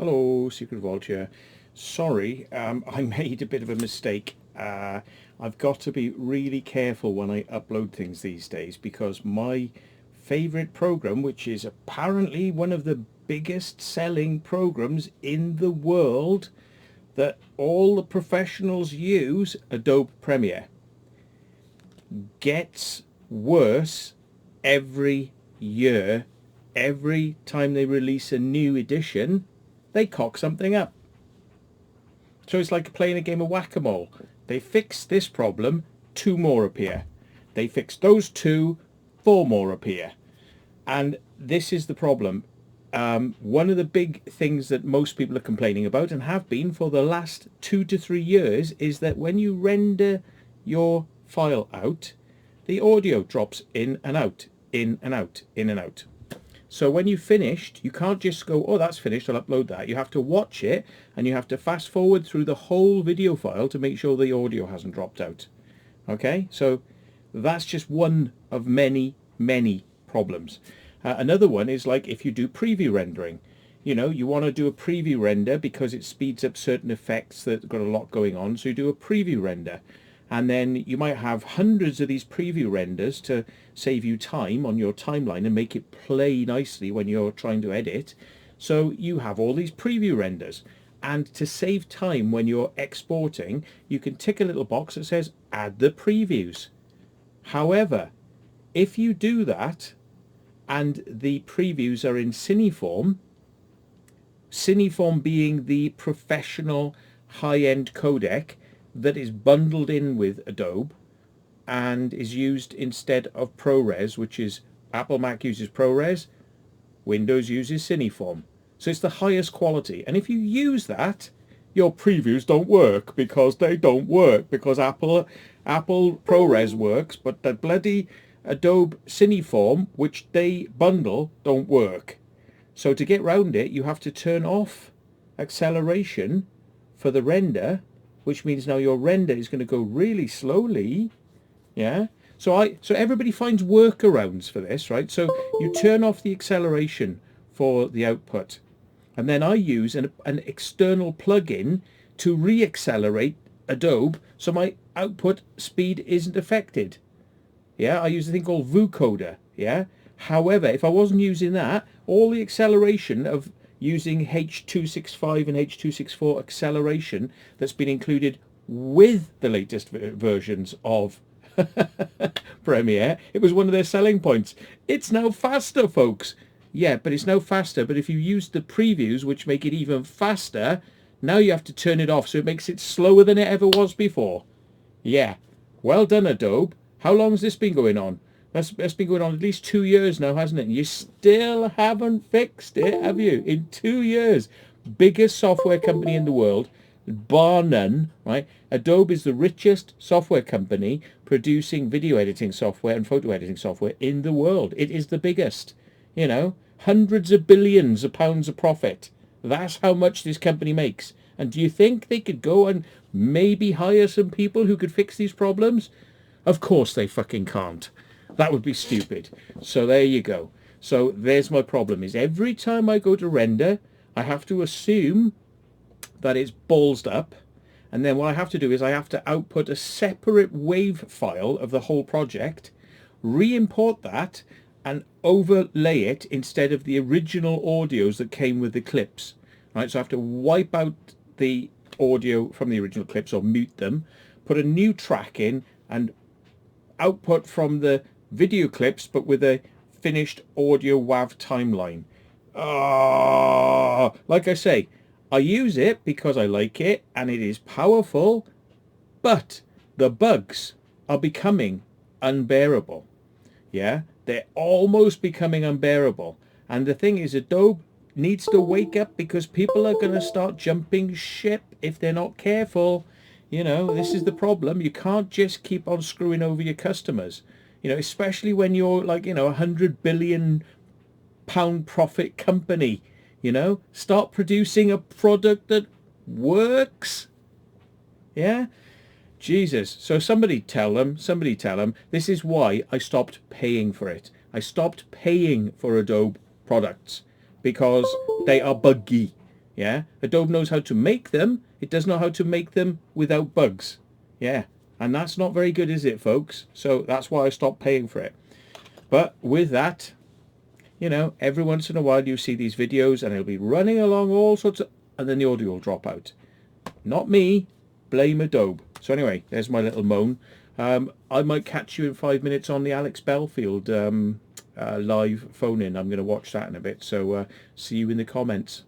Hello, TheSecretVault here. Sorry, I made a bit of a mistake. I've got to be really careful when I upload things these days because my favorite program, which is apparently one of the biggest selling programs in the world that all the professionals use, Adobe Premiere, gets worse every year. Every time they release a new edition, they cock something up. So it's like playing a game of whack-a-mole. They fix this problem, 2 more appear. They fix those 2, 4 more appear. And this is the problem. One of the big things that most people are complaining about, and have been for the last 2 to 3 years, is that when you render your file out, the audio drops in and out, in and out, in and out. So when you've finished, you can't just go, oh, that's finished, I'll upload that. You have to watch it, and you have to fast forward through the whole video file to make sure the audio hasn't dropped out. Okay, so that's just one of many, many problems. Another one is like if you do preview rendering. You know, you want to do a preview render because it speeds up certain effects that got a lot going on, so you do a preview render. And then you might have hundreds of these preview renders to save you time on your timeline and make it play nicely when you're trying to edit. So you have all these preview renders. And to save time when you're exporting, you can tick a little box that says add the previews. However, if you do that and the previews are in Cineform, Cineform being the professional high-end codec that is bundled in with Adobe and is used instead of ProRes, which is Apple Mac uses ProRes, Windows uses Cineform. So it's the highest quality. And if you use that, your previews don't work because they don't work, because Apple ProRes works, but the bloody Adobe Cineform, which they bundle, don't work. So to get round it, you have to turn off acceleration for the render, which means now your render is going to go really slowly. Yeah. So everybody finds workarounds for this, right? So you turn off the acceleration for the output. And then I use an external plugin to re-accelerate Adobe so my output speed isn't affected. Yeah, I use a thing called vocoder. Yeah. However, if I wasn't using that, all the acceleration of using H.265 and H.264 acceleration that's been included with the latest versions of Premiere, it was one of their selling points. It's now faster, folks. Yeah, but it's now faster. But if you use the previews, which make it even faster, now you have to turn it off, so it makes it slower than it ever was before. Yeah, well done, Adobe. How long has this been going on? That's been going on at least 2 years now, hasn't it? And you still haven't fixed it, have you? In 2 years. Biggest software company in the world, bar none, right? Adobe is the richest software company producing video editing software and photo editing software in the world. It is the biggest. You know, hundreds of billions of pounds of profit. That's how much this company makes. And do you think they could go and maybe hire some people who could fix these problems? Of course they fucking can't. That would be stupid. So there you go. So there's my problem, is every time I go to render, I have to assume that it's ballsed up. And then what I have to do is I have to output a separate WAV file of the whole project, re-import that, and overlay it instead of the original audios that came with the clips. Right, so I have to wipe out the audio from the original clips or mute them, put a new track in, and output from the video clips, but with a finished audio WAV timeline. Like I say, I use it because I like it and it is powerful, but the bugs are becoming unbearable. Yeah, they're almost becoming unbearable. And the thing is, Adobe needs to wake up, because people are going to start jumping ship if they're not careful. You know, this is the problem. You can't just keep on screwing over your customers. You know, especially when you're like, you know, £100 billion profit company. You know, start producing a product that works. Yeah. Jesus. So somebody tell them, this is why I stopped paying for it. I stopped paying for Adobe products because they are buggy. Yeah, Adobe knows how to make them. It does know how to make them without bugs. Yeah, and that's not very good, is it, folks? So that's why I stopped paying for it. But with that, you know, every once in a while you see these videos and it'll be running along all sorts of, and then the audio will drop out. Not me, blame Adobe. So anyway, there's my little moan. I might catch you in 5 minutes on the Alex Belfield live phone-in. I'm going to watch that in a bit. So see you in the comments.